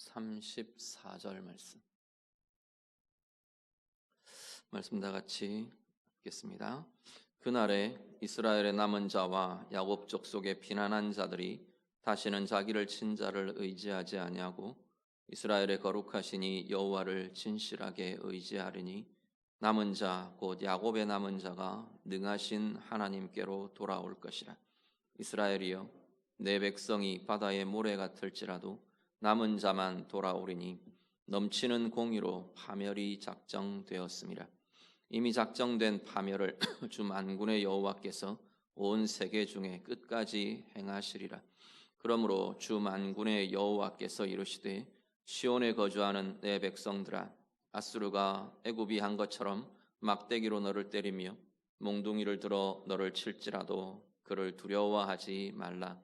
34절 말씀 다 같이 읽겠습니다. 그날에 이스라엘의 남은 자와 야곱 족속의 피난한 자들이 다시는 자기를 친 자를 의지하지 아니하고 이스라엘의 거룩하시니 여호와를 진실하게 의지하리니 남은 자 곧 야곱의 남은 자가 능하신 하나님께로 돌아올 것이라. 이스라엘이여, 내 백성이 바다의 모래 같을지라도 남은 자만 돌아오리니 넘치는 공의로 파멸이 작정되었습니다. 이미 작정된 파멸을 주 만군의 여호와께서 온 세계 중에 끝까지 행하시리라. 그러므로 주 만군의 여호와께서 이르시되, 시온에 거주하는 내 백성들아, 아수르가 애굽이 한 것처럼 막대기로 너를 때리며 몽둥이를 들어 너를 칠지라도 그를 두려워하지 말라.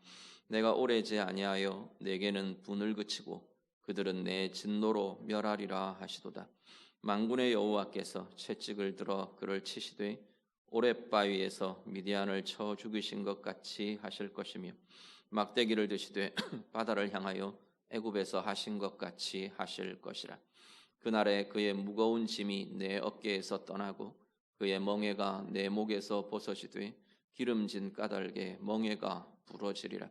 내가 오래지 아니하여 내게는 분을 그치고 그들은 내 진노로 멸하리라 하시도다. 만군의 여호와께서 채찍을 들어 그를 치시되 오랫바위에서 미디안을 쳐 죽이신 것 같이 하실 것이며 막대기를 드시되 바다를 향하여 애굽에서 하신 것 같이 하실 것이라. 그날에 그의 무거운 짐이 내 어깨에서 떠나고 그의 멍에가 내 목에서 벗어지되 기름진 까닭에 멍에가 부러지리라.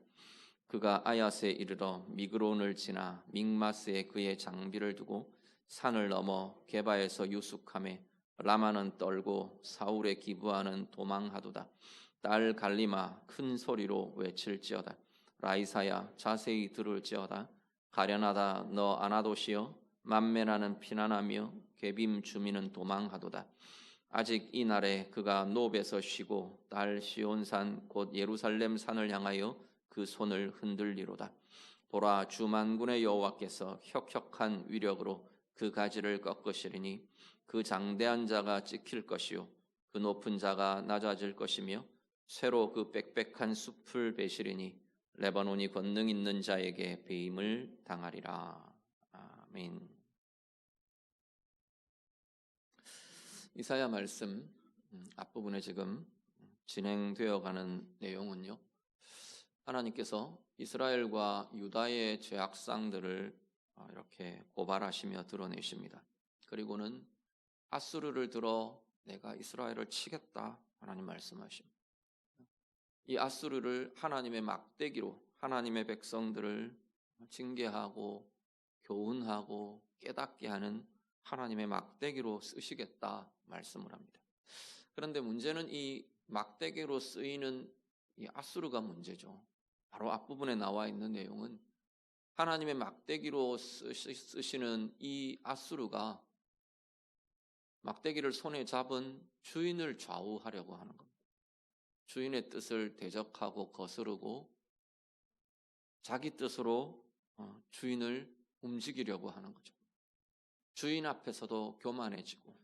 그가 아얏에 이르러 미그론을 지나 믹마스에 그의 장비를 두고 산을 넘어 게바에서 유숙하며 라마는 떨고 사울의 기브아는 도망하도다. 딸 갈리마 큰 소리로 외칠지어다. 라이사야 자세히 들을지어다. 가련하다 너 아나도시여, 만면하는 피난하며 게빔 주민은 도망하도다. 아직 이 날에 그가 노베서 쉬고 딸 시온산 곧 예루살렘 산을 향하여 그 손을 흔들리로다. 보라, 주 만군의 여호와께서 혁혁한 위력으로 그 가지를 꺾으시리니 그 장대한 자가 찍힐 것이요 그 높은 자가 낮아질 것이며 쇠로 그 빽빽한 숲을 베시리니 레바논이 권능 있는 자에게 배임을 당하리라. 아멘. 이사야 말씀 앞부분에 지금 진행되어가는 내용은요, 하나님께서 이스라엘과 유다의 죄악상들을 이렇게 고발하시며 드러내십니다. 그리고는 아수르를 들어 내가 이스라엘을 치겠다 하나님 말씀하십니다. 이 아수르를 하나님의 막대기로 하나님의 백성들을 징계하고 교훈하고 깨닫게 하는 하나님의 막대기로 쓰시겠다 말씀을 합니다. 그런데 문제는 이 막대기로 쓰이는 이 아수르가 문제죠. 바로 앞부분에 나와 있는 내용은 하나님의 막대기로 쓰시는 이 아수르가 막대기를 손에 잡은 주인을 좌우하려고 하는 겁니다. 주인의 뜻을 대적하고 거스르고 자기 뜻으로 주인을 움직이려고 하는 거죠. 주인 앞에서도 교만해지고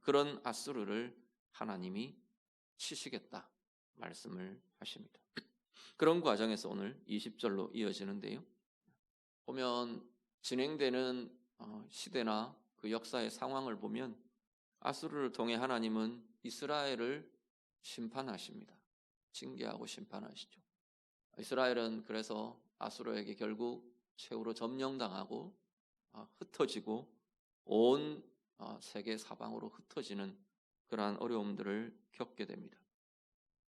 그런 아수르를 하나님이 치시겠다 말씀을 하십니다. 그런 과정에서 오늘 20절로 이어지는데요, 보면 진행되는 시대나 그 역사의 상황을 보면 아수르를 통해 하나님은 이스라엘을 심판하십니다. 징계하고 심판하시죠. 이스라엘은 그래서 아수르에게 결국 최후로 점령당하고 흩어지고 온 세계 사방으로 흩어지는 그러한 어려움들을 겪게 됩니다.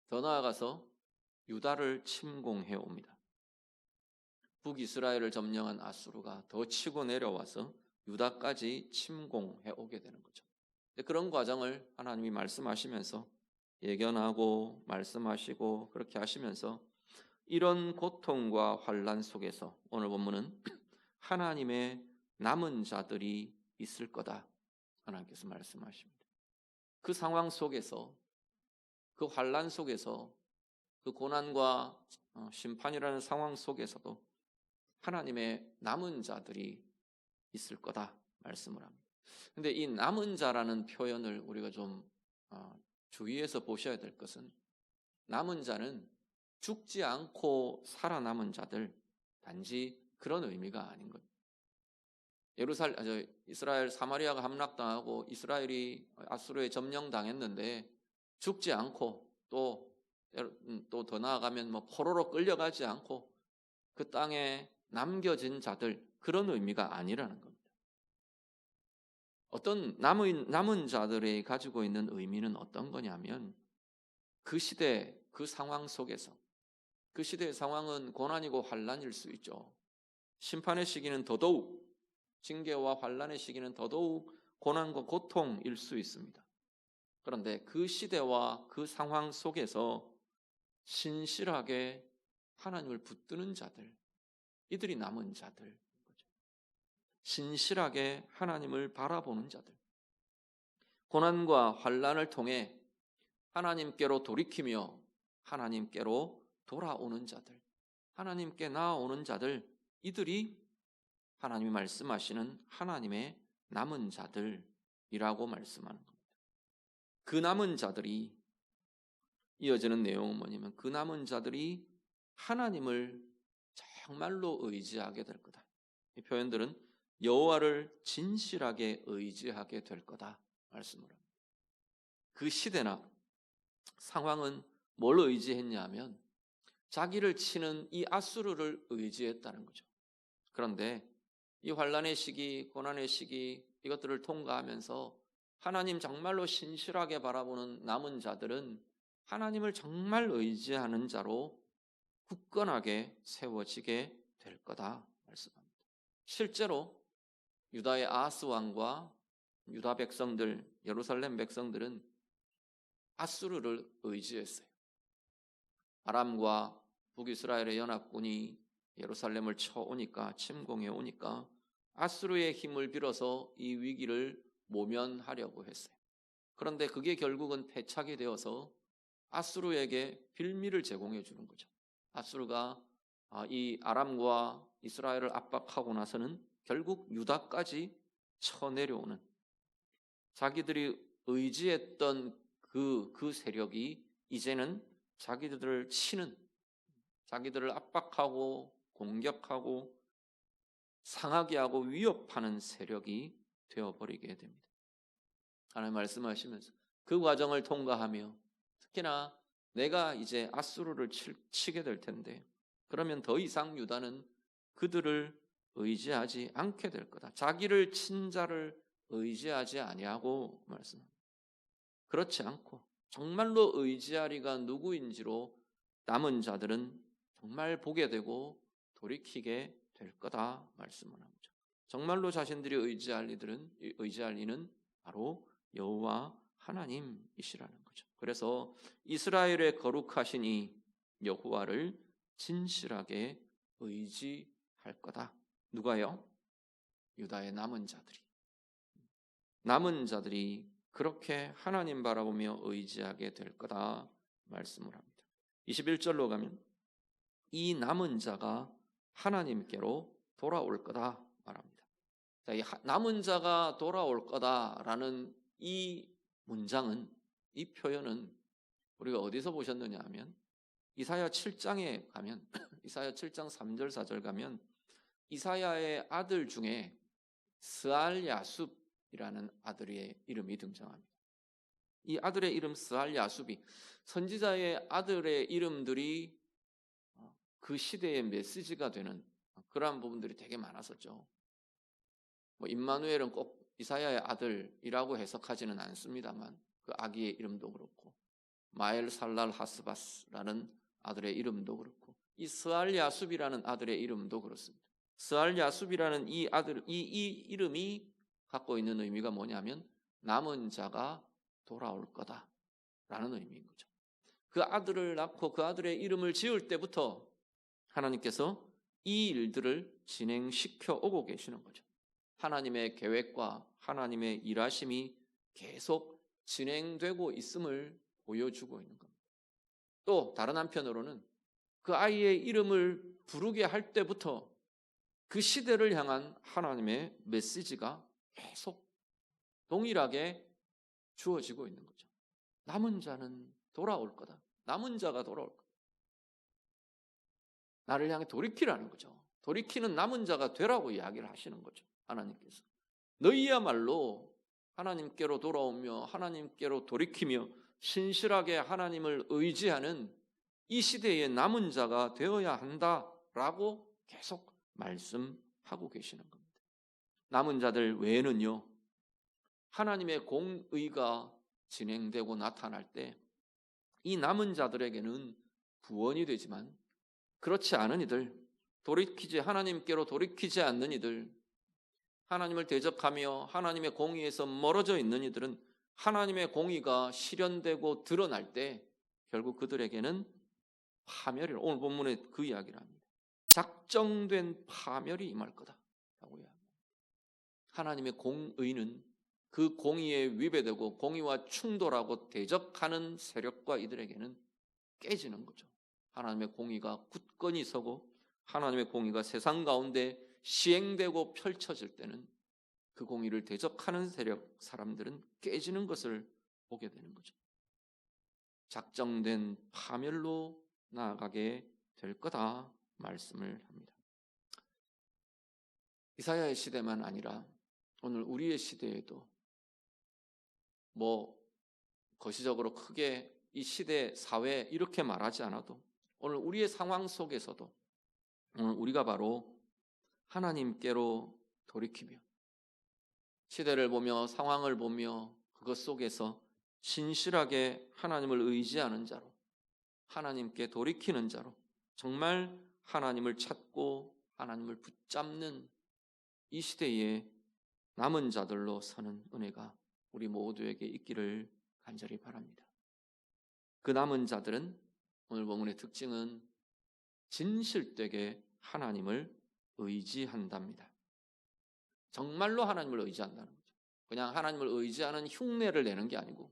더 나아가서 유다를 침공해 옵니다. 북이스라엘을 점령한 아수르가 더 치고 내려와서 유다까지 침공해 오게 되는 거죠. 그런 과정을 하나님이 말씀하시면서 예견하고 말씀하시고 그렇게 하시면서 이런 고통과 환난 속에서 오늘 본문은 하나님의 남은 자들이 있을 거다 하나님께서 말씀하십니다. 그 상황 속에서, 그 환난 속에서, 그 고난과 심판이라는 상황 속에서도 하나님의 남은 자들이 있을 거다 말씀을 합니다. 그런데 이 남은 자라는 표현을 우리가 좀 주의해서 보셔야 될 것은, 남은 자는 죽지 않고 살아남은 자들, 단지 그런 의미가 아닌 겁니다. 이스라엘 사마리아가 함락당하고 이스라엘이 아수르에 점령당했는데 죽지 않고 또 더 나아가면 포로로 끌려가지 않고 그 땅에 남겨진 자들, 그런 의미가 아니라는 겁니다. 어떤 남은 자들이 가지고 있는 의미는 어떤 거냐면, 그 시대, 그 상황 속에서, 그 시대의 상황은 고난이고 환난일 수 있죠. 심판의 시기는 더더욱, 징계와 환난의 시기는 더더욱 고난과 고통일 수 있습니다. 그런데 그 시대와 그 상황 속에서 신실하게 하나님을 붙드는 자들, 이들이 남은 자들, 신실하게 하나님을 바라보는 자들, 고난과 환난을 통해 하나님께로 돌이키며 하나님께로 돌아오는 자들, 하나님께 나아오는 자들, 이들이 하나님이 말씀하시는 하나님의 남은 자들이라고 말씀하는 겁니다. 그 남은 자들이, 이어지는 내용은 뭐냐면, 그 남은 자들이 하나님을 정말로 의지하게 될 거다. 이 표현들은 여호와를 진실하게 의지하게 될 거다 말씀을 합니다. 그 시대나 상황은 뭘 의지했냐 하면, 자기를 치는 이 아수르를 의지했다는 거죠. 그런데 이 환난의 시기, 고난의 시기, 이것들을 통과하면서 하나님 정말로 신실하게 바라보는 남은 자들은 하나님을 정말 의지하는 자로 굳건하게 세워지게 될 거다 말씀합니다. 실제로 유다의 아하스 왕과 유다 백성들, 예루살렘 백성들은 아수르를 의지했어요. 아람과 북이스라엘의 연합군이 예루살렘을 쳐오니까, 침공해 오니까 아수르의 힘을 빌어서 이 위기를 모면하려고 했어요. 그런데 그게 결국은 패착이 되어서 아수르에게 빌미를 제공해 주는 거죠. 아수르가 이 아람과 이스라엘을 압박하고 나서는 결국 유다까지 쳐내려오는, 자기들이 의지했던 그 세력이 이제는 자기들을 치는, 자기들을 압박하고 공격하고 상하게 하고 위협하는 세력이 되어버리게 됩니다. 하나님 말씀하시면서 그 과정을 통과하며, 특히나 내가 이제 아수르를 치게 될 텐데, 그러면 더 이상 유다는 그들을 의지하지 않게 될 거다. 자기를 친 자를 의지하지 아니하고 말씀합니다. 그렇지 않고 정말로 의지하리가 누구인지로 남은 자들은 정말 보게 되고 돌이키게 될 거다 말씀을 합니다. 정말로 자신들이 의지할 이는 바로 여호와 하나님이시라는 거죠. 그래서 이스라엘의 거룩하신 이 여호와를 진실하게 의지할 거다. 누가요? 유다의 남은 자들이 그렇게 하나님 바라보며 의지하게 될 거다 말씀을 합니다. 21절로 가면 이 남은 자가 하나님께로 돌아올 거다 말합니다. 자, 이 남은 자가 돌아올 거다라는 이 문장은, 이 표현은 우리가 어디서 보셨느냐 하면, 이사야 7장에 가면 이사야 7장 3절 4절 가면 이사야의 아들 중에 스알야숲이라는 아들의 이름이 등장합니다. 이 아들의 이름 스알야숲이, 선지자의 아들의 이름들이 그 시대의 메시지가 되는 그러한 부분들이 되게 많았었죠. 임마누엘은 꼭 이사야의 아들이라고 해석하지는 않습니다만, 그 아기의 이름도 그렇고, 마엘 살랄 하스바스라는 아들의 이름도 그렇고, 이 스알야숲이라는 아들의 이름도 그렇습니다. 스알야숲이라는 이 아들, 이 이름이 갖고 있는 의미가 뭐냐면, 남은 자가 돌아올 거다라는 의미인 거죠. 그 아들을 낳고 그 아들의 이름을 지을 때부터 하나님께서 이 일들을 진행시켜 오고 계시는 거죠. 하나님의 계획과 하나님의 일하심이 계속 진행되고 있음을 보여주고 있는 겁니다. 또 다른 한편으로는 그 아이의 이름을 부르게 할 때부터 그 시대를 향한 하나님의 메시지가 계속 동일하게 주어지고 있는 거죠. 남은 자는 돌아올 거다. 남은 자가 돌아올 거다. 나를 향해 돌이키라는 거죠. 돌이키는 남은 자가 되라고 이야기를 하시는 거죠. 하나님께서 너희야말로 하나님께로 돌아오며 하나님께로 돌이키며 신실하게 하나님을 의지하는 이 시대의 남은 자가 되어야 한다라고 계속 말씀하고 계시는 겁니다. 남은 자들 외에는요, 하나님의 공의가 진행되고 나타날 때 이 남은 자들에게는 구원이 되지만, 그렇지 않은 이들, 하나님께로 돌이키지 않는 이들, 하나님을 대적하며 하나님의 공의에서 멀어져 있는 이들은 하나님의 공의가 실현되고 드러날 때 결국 그들에게는 파멸이, 오늘 본문에 그 이야기를 합니다. 작정된 파멸이 임할 거다라고 이야기합니다. 하나님의 공의는 그 공의에 위배되고 공의와 충돌하고 대적하는 세력과 이들에게는 깨지는 거죠. 하나님의 공의가 굳건히 서고 하나님의 공의가 세상 가운데 시행되고 펼쳐질 때는 그 공의를 대적하는 세력, 사람들은 깨지는 것을 보게 되는 거죠. 작정된 파멸로 나아가게 될 거다 말씀을 합니다. 이사야의 시대만 아니라 오늘 우리의 시대에도 거시적으로 크게 이 시대 사회 이렇게 말하지 않아도 오늘 우리의 상황 속에서도 오늘 우리가 바로 하나님께로 돌이키며 시대를 보며 상황을 보며 그것 속에서 신실하게 하나님을 의지하는 자로, 하나님께 돌이키는 자로, 정말 하나님을 찾고 하나님을 붙잡는 이 시대에 남은 자들로 서는 은혜가 우리 모두에게 있기를 간절히 바랍니다. 그 남은 자들은 오늘 본문의 특징은 진실되게 하나님을 의지한답니다. 정말로 하나님을 의지한다는 거죠. 그냥 하나님을 의지하는 흉내를 내는 게 아니고,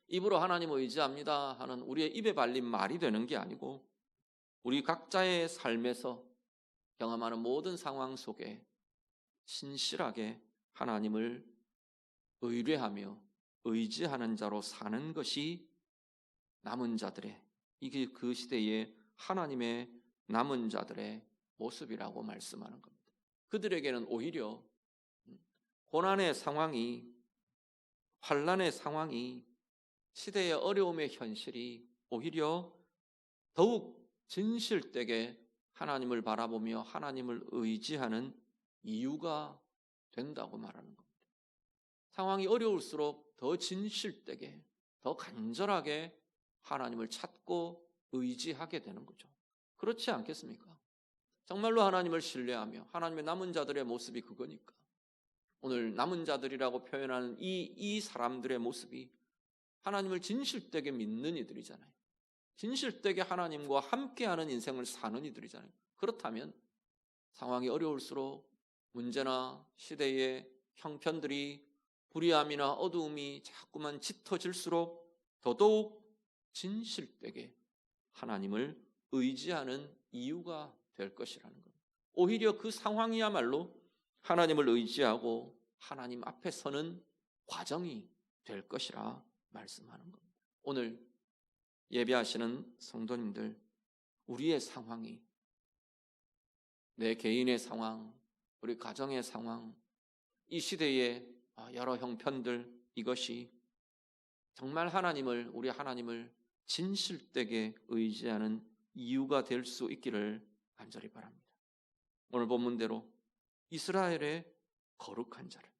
입으로 하나님을 의지합니다 하는 우리의 입에 발린 말이 되는 게 아니고, 우리 각자의 삶에서 경험하는 모든 상황 속에 신실하게 하나님을 의뢰하며 의지하는 자로 사는 것이 남은 자들의, 이게 그 시대의 하나님의 남은 자들의 모습이라고 말씀하는 겁니다. 그들에게는 오히려 고난의 상황이, 환난의 상황이, 시대의 어려움의 현실이 오히려 더욱 진실되게 하나님을 바라보며 하나님을 의지하는 이유가 된다고 말하는 겁니다. 상황이 어려울수록 더 진실되게, 더 간절하게 하나님을 찾고 의지하게 되는 거죠. 그렇지 않겠습니까? 정말로 하나님을 신뢰하며 하나님의 남은 자들의 모습이 그거니까. 오늘 남은 자들이라고 표현하는 이 사람들의 모습이 하나님을 진실되게 믿는 이들이잖아요. 진실되게 하나님과 함께하는 인생을 사는 이들이잖아요. 그렇다면 상황이 어려울수록 문제나 시대의 형편들이, 불의함이나 어두움이 자꾸만 짙어질수록 더더욱 진실되게 하나님을 의지하는 이유가 될 것이라는 겁니다. 오히려 그 상황이야말로 하나님을 의지하고 하나님 앞에 서는 과정이 될 것이라 말씀하는 겁니다. 오늘 예배하시는 성도님들, 우리의 상황이, 내 개인의 상황, 우리 가정의 상황, 이 시대의 여러 형편들, 이것이 정말 우리 하나님을 진실되게 의지하는 이유가 될 수 있기를 간절히 바랍니다. 오늘 본문대로 이스라엘의 거룩한 자를,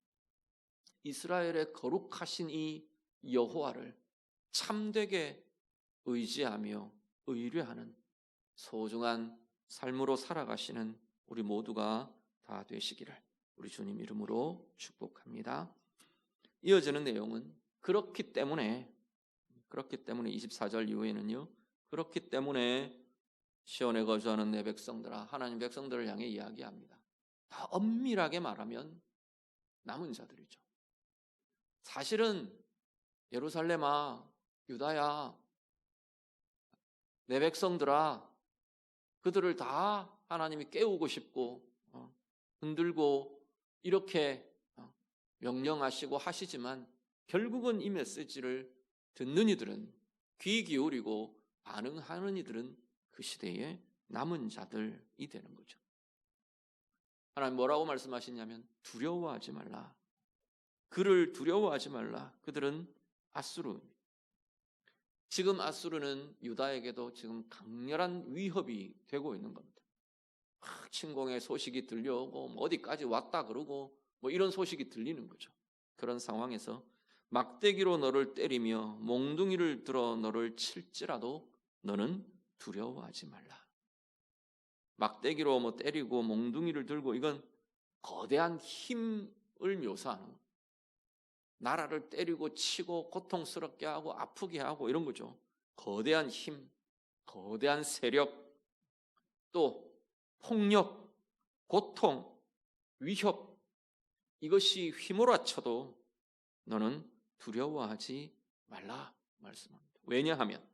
이스라엘의 거룩하신 이 여호와를 참되게 의지하며 의뢰하는 소중한 삶으로 살아가시는 우리 모두가 다 되시기를 우리 주님 이름으로 축복합니다. 이어지는 내용은 그렇기 때문에 24절 이후에는요, 그렇기 때문에 시온에 거주하는 내 백성들아, 하나님 백성들을 향해 이야기합니다. 다 엄밀하게 말하면 남은 자들이죠. 사실은 예루살렘아, 유다야, 내 백성들아, 그들을 다 하나님이 깨우고 싶고 흔들고 이렇게 명령하시고 하시지만 결국은 이 메시지를 듣는 이들은, 귀 기울이고 반응하는 이들은 그 시대에 남은 자들이 되는 거죠. 하나님 뭐라고 말씀하시냐면 두려워하지 말라. 그를 두려워하지 말라. 그들은 아수르. 지금 아수르는 유다에게도 지금 강렬한 위협이 되고 있는 겁니다. 막 침공의 소식이 들려오고 뭐 어디까지 왔다 그러고 뭐 이런 소식이 들리는 거죠. 그런 상황에서 막대기로 너를 때리며 몽둥이를 들어 너를 칠지라도 너는 두려워하지 말라. 막대기로 뭐 때리고 몽둥이를 들고 이건 거대한 힘을 묘사하는 거예요. 나라를 때리고 치고 고통스럽게 하고 아프게 하고 이런 거죠. 거대한 힘, 거대한 세력, 또 폭력, 고통, 위협, 이것이 휘몰아쳐도 너는 두려워하지 말라 말씀합니다. 왜냐하면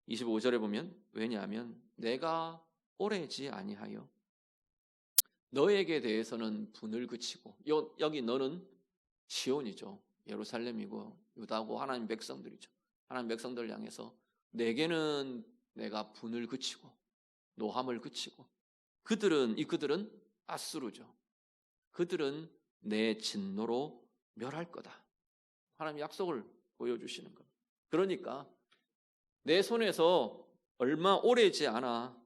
25절에 보면 왜냐하면 내가 오래지 아니하여 너에게 대해서는 분을 그치고, 여기 너는 시온이죠. 예루살렘이고 유다고 하나님 백성들이죠. 하나님 백성들을 향해서 내게는 내가 분을 그치고 노함을 그치고, 그들은 아수르죠. 그들은 내 진노로 멸할 거다. 하나님 약속을 보여주시는 겁니다. 그러니까 내 손에서 얼마 오래지 않아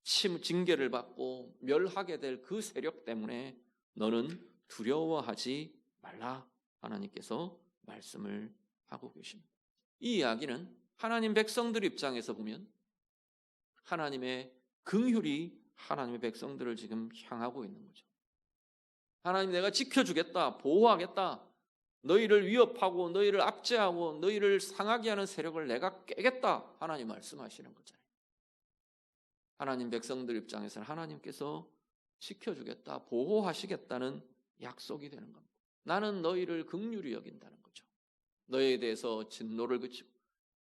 징계를 받고 멸하게 될 그 세력 때문에 너는 두려워하지 말라 하나님께서 말씀을 하고 계십니다. 이 이야기는 하나님 백성들 입장에서 보면 하나님의 긍휼이 하나님의 백성들을 지금 향하고 있는 거죠. 하나님, 내가 지켜주겠다, 보호하겠다, 너희를 위협하고 너희를 압제하고 너희를 상하게 하는 세력을 내가 깨겠다, 하나님 말씀하시는 거잖아요. 하나님 백성들 입장에서는 하나님께서 지켜주겠다, 보호하시겠다는 약속이 되는 겁니다. 나는 너희를 긍휼히 여긴다는 거죠. 너희에 대해서 진노를 그치고,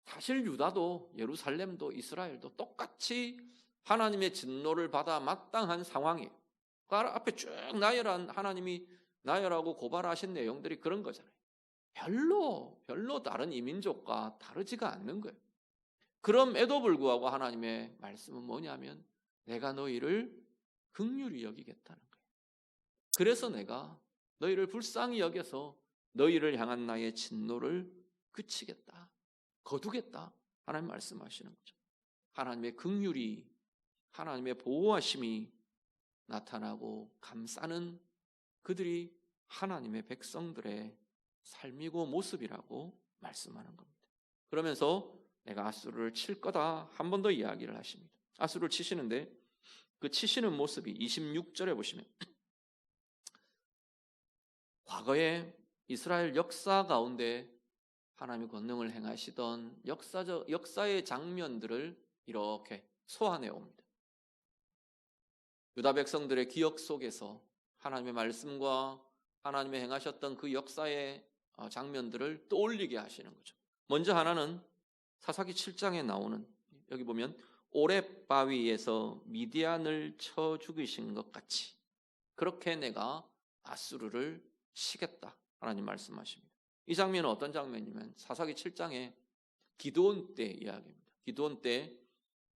사실 유다도 예루살렘도 이스라엘도 똑같이 하나님의 진노를 받아 마땅한 상황이에요. 그 앞에 쭉 나열한, 하나님이 나열하고 고발하신 내용들이 그런 거잖아요. 별로 다른 이민족과 다르지가 않는 거예요. 그럼에도 불구하고 하나님의 말씀은 뭐냐면 내가 너희를 긍휼히 여기겠다는 거예요. 그래서 내가 너희를 불쌍히 여겨서 너희를 향한 나의 진노를 그치겠다, 거두겠다, 하나님 말씀하시는 거죠. 하나님의 긍휼이, 하나님의 보호하심이 나타나고 감싸는 그들이 하나님의 백성들의 삶이고 모습이라고 말씀하는 겁니다. 그러면서 내가 아수르를 칠 거다 한 번 더 이야기를 하십니다. 아수르를 치시는데 그 치시는 모습이 26절에 보시면 과거에 이스라엘 역사 가운데 하나님의 권능을 행하시던 역사의 장면들을 이렇게 소환해 옵니다. 유다 백성들의 기억 속에서 하나님의 말씀과 하나님의 행하셨던 그 역사의 장면들을 떠올리게 하시는 거죠. 먼저 하나는 사사기 7장에 나오는, 여기 보면 오렙 바위에서 미디안을 쳐 죽이신 것 같이 그렇게 내가 아수르를 치겠다, 하나님 말씀하십니다. 이 장면은 어떤 장면이냐면 사사기 7장에 기드온 때 이야기입니다. 기드온 때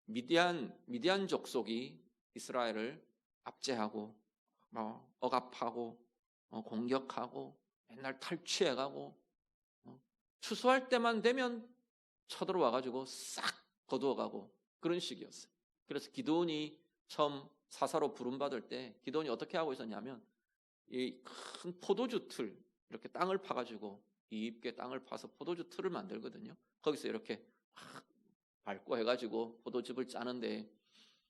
미디안 족속이 이스라엘을 압제하고 억압하고 공격하고 맨날 탈취해가고 추수할 때만 되면 쳐들어와가지고 싹 거두어가고 그런 식이었어요. 그래서 기드온이 처음 사사로 부름받을 때 기드온이 어떻게 하고 있었냐면 이 큰 포도주 틀, 이렇게 땅을 파가지고 깊게 땅을 파서 포도주 틀을 만들거든요. 거기서 이렇게 막 밟고 해가지고 포도즙을 짜는데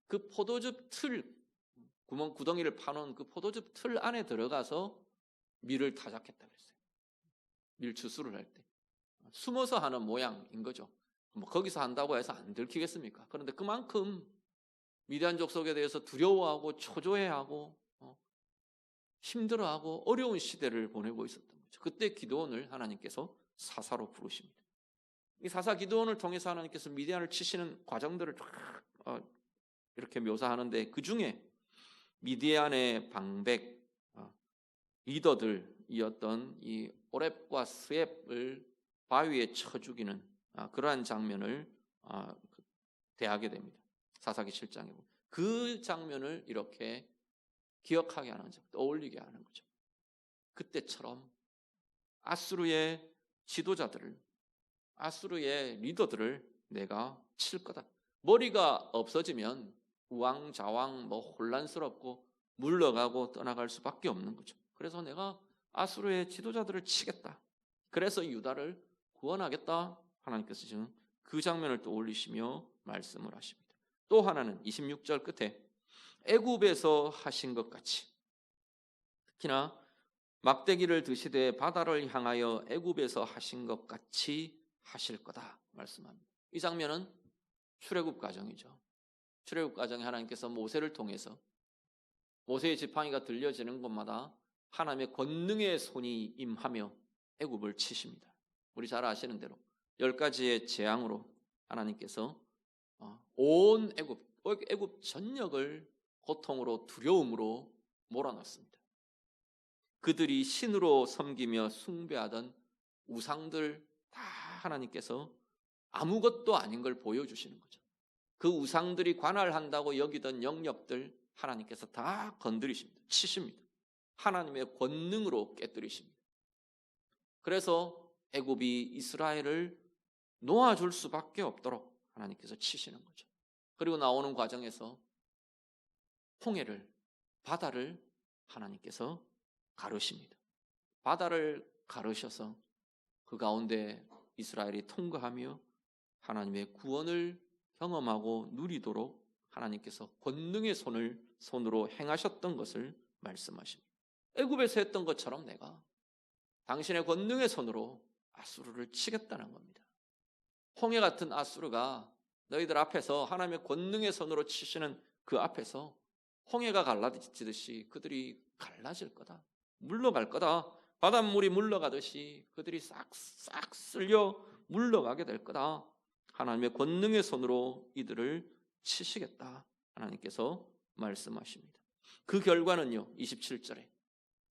그 포도즙 틀, 구덩이를 파놓은 그 포도즙 틀 안에 들어가서 밀을 타작했다 그랬어요. 밀 추수를 할 때 숨어서 하는 모양인 거죠. 뭐 거기서 한다고 해서 안 들키겠습니까? 그런데 그만큼 미디안 족속에 대해서 두려워하고 초조해하고 힘들어하고 어려운 시대를 보내고 있었던 거죠. 그때 기드온을 하나님께서 사사로 부르십니다. 이 사사 기드온을 통해서 하나님께서 미디안을 치시는 과정들을 이렇게 묘사하는데, 그 중에 미디안의 방백 리더들이었던 이 오렙과 스엡을 바위에 쳐 죽이는 그러한 장면을 대하게 됩니다. 사사기 7장에 보면 그 장면을 이렇게 기억하게 하는 거죠. 떠올리게 하는 거죠. 그때처럼 아수르의 지도자들을, 아수르의 리더들을 내가 칠 거다. 머리가 없어지면 우왕좌왕 혼란스럽고 물러가고 떠나갈 수밖에 없는 거죠. 그래서 내가 아수르의 지도자들을 치겠다. 그래서 유다를 구원하겠다. 하나님께서 지금 그 장면을 떠올리시며 말씀을 하십니다. 또 하나는 26절 끝에 애굽에서 하신 것 같이, 특히나 막대기를 드시되 바다를 향하여 애굽에서 하신 것 같이 하실 거다 말씀합니다. 이 장면은 출애굽 과정이죠. 출애굽 과정에 하나님께서 모세를 통해서 모세의 지팡이가 들려지는 곳마다 하나님의 권능의 손이 임하며 애굽을 치십니다. 우리 잘 아시는 대로 10가지의 재앙으로 하나님께서 온 애굽 전역을 고통으로 두려움으로 몰아넣습니다. 그들이 신으로 섬기며 숭배하던 우상들 다 하나님께서 아무것도 아닌 걸 보여주시는 거죠. 그 우상들이 관할한다고 여기던 영역들 하나님께서 다 건드리십니다. 치십니다. 하나님의 권능으로 깨뜨리십니다. 그래서 애굽이 이스라엘을 놓아줄 수밖에 없도록 하나님께서 치시는 거죠. 그리고 나오는 과정에서 홍해를, 바다를 하나님께서 가르십니다. 바다를 가르셔서 그 가운데 이스라엘이 통과하며 하나님의 구원을 경험하고 누리도록 하나님께서 권능의 손으로 행하셨던 것을 말씀하십니다. 애굽에서 했던 것처럼 내가 당신의 권능의 손으로 아수르를 치겠다는 겁니다. 홍해 같은 아수르가 너희들 앞에서 하나님의 권능의 손으로 치시는 그 앞에서 홍해가 갈라지듯이 그들이 갈라질 거다. 물러갈 거다. 바닷물이 물러가듯이 그들이 싹 쓸려 물러가게 될 거다. 하나님의 권능의 손으로 이들을 치시겠다. 하나님께서 말씀하십니다. 그 결과는요. 27절에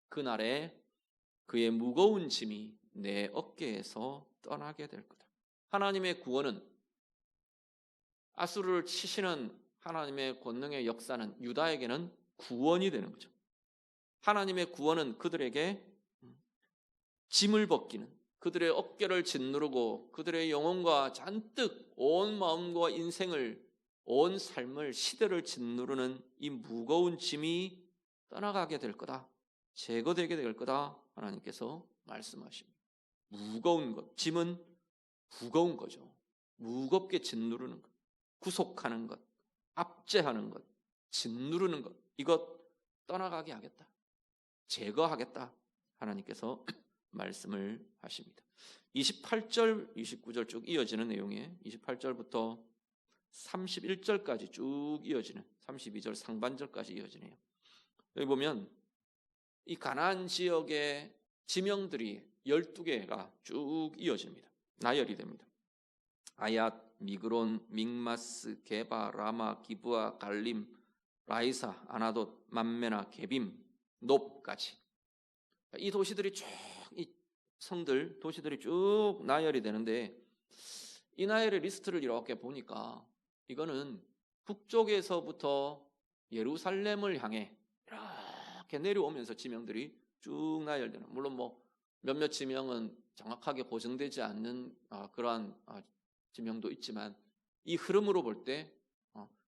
그날에 그의 무거운 짐이 내 어깨에서 떠나게 될 거다. 하나님의 구원은, 아수르를 치시는 하나님의 권능의 역사는 유다에게는 구원이 되는 거죠. 하나님의 구원은 그들에게 짐을 벗기는, 그들의 어깨를 짓누르고 그들의 영혼과 잔뜩 온 마음과 인생을, 온 삶을, 시대를 짓누르는 이 무거운 짐이 떠나가게 될 거다. 제거되게 될 거다. 하나님께서 말씀하십니다. 무거운 것, 짐은 무거운 거죠. 무겁게 짓누르는 것, 구속하는 것, 압제하는 것, 짓누르는 것, 이것 떠나가게 하겠다. 제거하겠다. 하나님께서 말씀을 하십니다. 28절, 29절 쭉 이어지는 내용에 28절부터 31절까지 쭉 이어지는, 32절 상반절까지 이어지네요. 여기 보면 이 가나안 지역의 지명들이 12개가 쭉 이어집니다. 나열이 됩니다. 아얏, 미그론, 믹마스, 게바, 라마, 기브아, 갈림, 라이사, 아나돗, 만메나, 게빔, 놉까지 이 도시들이 쭉, 이 성들, 도시들이 쭉 나열이 되는데, 이 나열의 리스트를 이렇게 보니까 이거는 북쪽에서부터 예루살렘을 향해 이렇게 내려오면서 지명들이 쭉 나열되는, 물론 뭐 몇몇 지명은 정확하게 고정되지 않는 그러한 지명도 있지만, 이 흐름으로 볼 때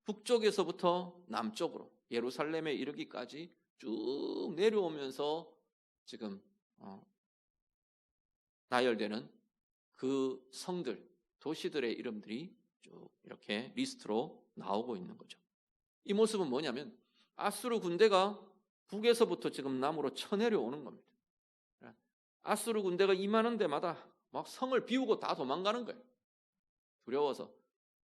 북쪽에서부터 남쪽으로 예루살렘에 이르기까지 쭉 내려오면서 지금 나열되는 그 성들, 도시들의 이름들이 쭉 이렇게 리스트로 나오고 있는 거죠. 이 모습은 뭐냐면 아수르 군대가 북에서부터 지금 남으로 쳐내려오는 겁니다. 아수르 군대가 임하는 데마다 막 성을 비우고 다 도망가는 거예요. 두려워서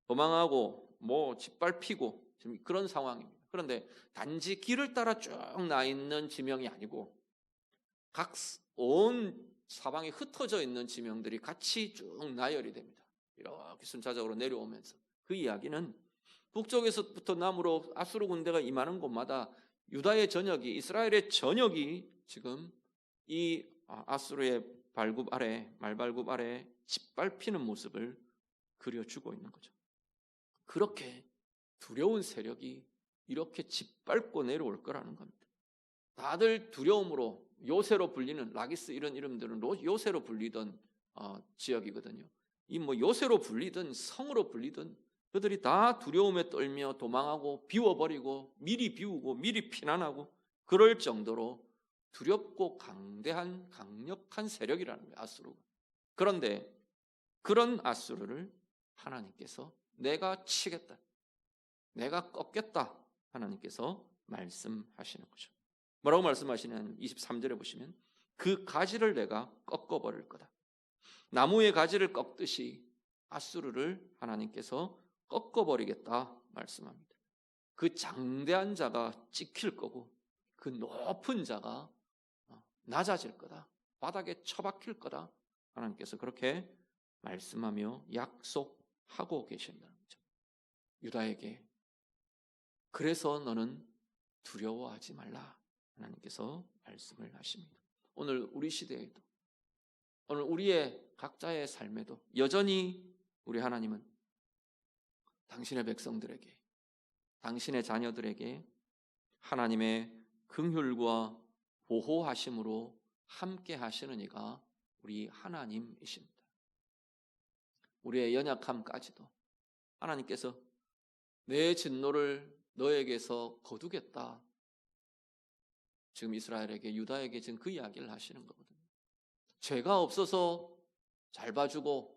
도망하고 뭐 짓밟히고 지금 그런 상황입니다. 그런데 단지 길을 따라 쭉 나 있는 지명이 아니고 각 온 사방에 흩어져 있는 지명들이 같이 쭉 나열이 됩니다. 이렇게 순차적으로 내려오면서 그 이야기는 북쪽에서부터 남으로 아수르 군대가 임하는 곳마다 유다의 전역이, 이스라엘의 전역이 지금 이 아수르의 발굽 아래, 말발굽 아래 짓밟히는 모습을 그려주고 있는 거죠. 그렇게 두려운 세력이 이렇게 짓밟고 내려올 거라는 겁니다. 다들 두려움으로 요새로 불리는, 라기스 이런 이름들은 요새로 불리던 지역이거든요. 이 뭐 요새로 불리든 성으로 불리든 그들이 다 두려움에 떨며 도망하고 비워버리고 미리 비우고 미리 피난하고 그럴 정도로 두렵고 강력한 세력이라는 거예요, 아수르가. 그런데 그런 아수르를 하나님께서 내가 치겠다, 내가 꺾겠다, 하나님께서 말씀하시는 거죠. 뭐라고 말씀하시냐면 23절에 보시면 그 가지를 내가 꺾어버릴 거다. 나무의 가지를 꺾듯이 아수르를 하나님께서 꺾어버리겠다 말씀합니다. 그 장대한 자가 찍힐 거고 그 높은 자가 낮아질 거다. 바닥에 처박힐 거다. 하나님께서 그렇게 말씀하며 약속하고 계신다는 거죠. 유다에게. 그래서 너는 두려워하지 말라. 하나님께서 말씀을 하십니다. 오늘 우리 시대에도, 오늘 우리의 각자의 삶에도 여전히 우리 하나님은 당신의 백성들에게, 당신의 자녀들에게 하나님의 긍휼과 보호하심으로 함께 하시는 이가 우리 하나님이십니다. 우리의 연약함까지도 하나님께서 내 진노를 너에게서 거두겠다. 지금 이스라엘에게, 유다에게 지금 그 이야기를 하시는 거거든요. 죄가 없어서 잘 봐주고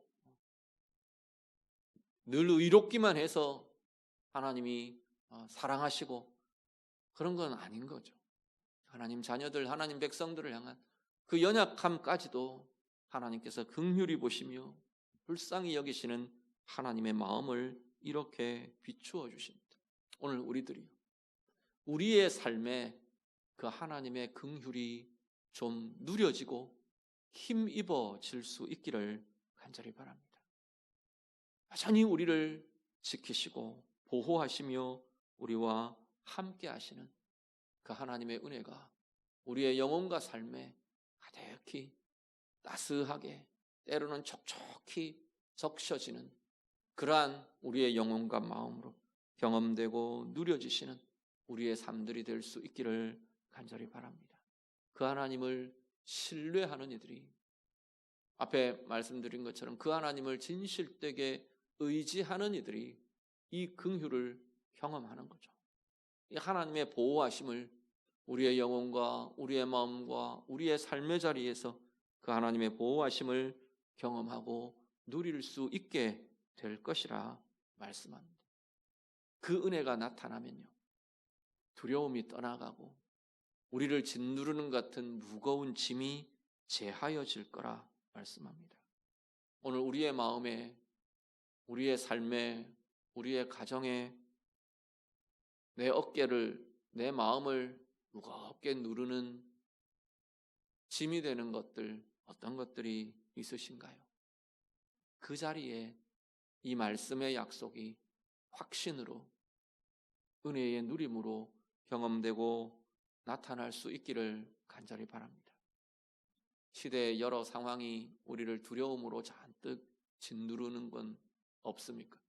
늘 의롭기만 해서 하나님이 사랑하시고 그런 건 아닌 거죠. 하나님 자녀들, 하나님 백성들을 향한 그 연약함까지도 하나님께서 긍휼히 보시며 불쌍히 여기시는 하나님의 마음을 이렇게 비추어 주십니다. 오늘 우리들이 우리의 삶에 그 하나님의 긍휼이 좀 누려지고 힘입어질 수 있기를 간절히 바랍니다. 여전히 우리를 지키시고 보호하시며 우리와 함께 하시는 그 하나님의 은혜가 우리의 영혼과 삶에 가득히 따스하게 때로는 촉촉히 적셔지는 그러한 우리의 영혼과 마음으로 경험되고 누려지시는 우리의 삶들이 될 수 있기를 간절히 바랍니다. 그 하나님을 신뢰하는 이들이, 앞에 말씀드린 것처럼 그 하나님을 진실되게 의지하는 이들이 이 긍휼을 경험하는 거죠. 이 하나님의 보호하심을 우리의 영혼과 우리의 마음과 우리의 삶의 자리에서 그 하나님의 보호하심을 경험하고 누릴 수 있게 될 것이라 말씀합니다. 그 은혜가 나타나면요, 두려움이 떠나가고 우리를 짓누르는 것 같은 무거운 짐이 제하여질 거라 말씀합니다. 오늘 우리의 마음에, 우리의 삶에, 우리의 가정에 내 어깨를, 내 마음을 무겁게 누르는 짐이 되는 것들, 어떤 것들이 있으신가요? 그 자리에 이 말씀의 약속이 확신으로, 은혜의 누림으로 경험되고 나타날 수 있기를 간절히 바랍니다. 시대의 여러 상황이 우리를 두려움으로 잔뜩 짓누르는 건 없습니까?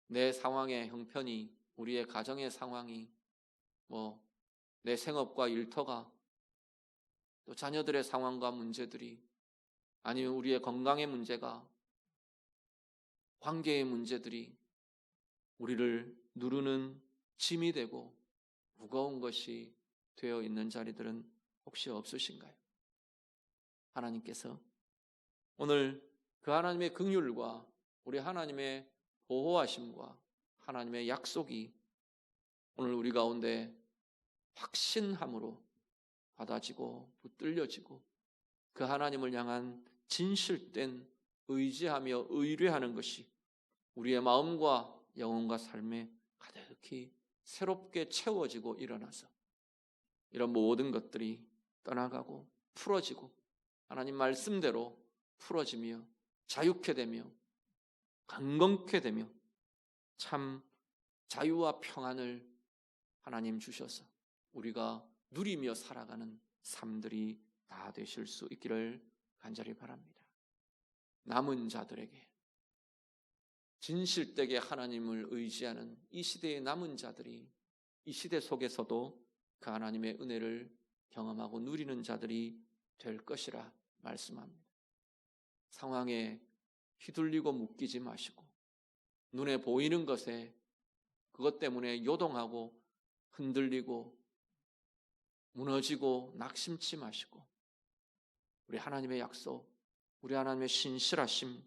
내 상황의 형편이, 우리의 가정의 상황이, 내 생업과 일터가, 또 자녀들의 상황과 문제들이, 아니면 우리의 건강의 문제가, 관계의 문제들이 우리를 누르는 짐이 되고 무거운 것이 되어 있는 자리들은 혹시 없으신가요? 하나님께서 오늘 그 하나님의 긍휼과 우리 하나님의 보호하심과 하나님의 약속이 오늘 우리 가운데 확신함으로 받아지고 붙들려지고 그 하나님을 향한 진실된 의지하며 의뢰하는 것이 우리의 마음과 영혼과 삶에 가득히 새롭게 채워지고 일어나서 이런 모든 것들이 떠나가고 풀어지고 하나님 말씀대로 풀어지며 자유케 되며 강건케 되며 참 자유와 평안을 하나님 주셔서 우리가 누리며 살아가는 삶들이 다 되실 수 있기를 간절히 바랍니다. 남은 자들에게, 진실되게 하나님을 의지하는 이 시대의 남은 자들이 이 시대 속에서도 그 하나님의 은혜를 경험하고 누리는 자들이 될 것이라 말씀합니다. 상황에 휘둘리고 묶이지 마시고 눈에 보이는 것에 그것 때문에 요동하고 흔들리고 무너지고 낙심치 마시고 우리 하나님의 약속, 우리 하나님의 신실하심,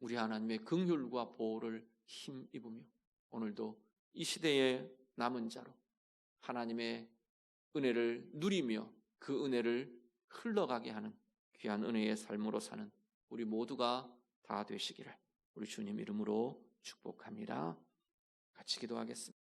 우리 하나님의 긍휼과 보호를 힘입으며 오늘도 이 시대의 남은 자로 하나님의 은혜를 누리며 그 은혜를 흘러가게 하는 귀한 은혜의 삶으로 사는 우리 모두가 다 되시기를 우리 주님 이름으로 축복합니다. 같이 기도하겠습니다.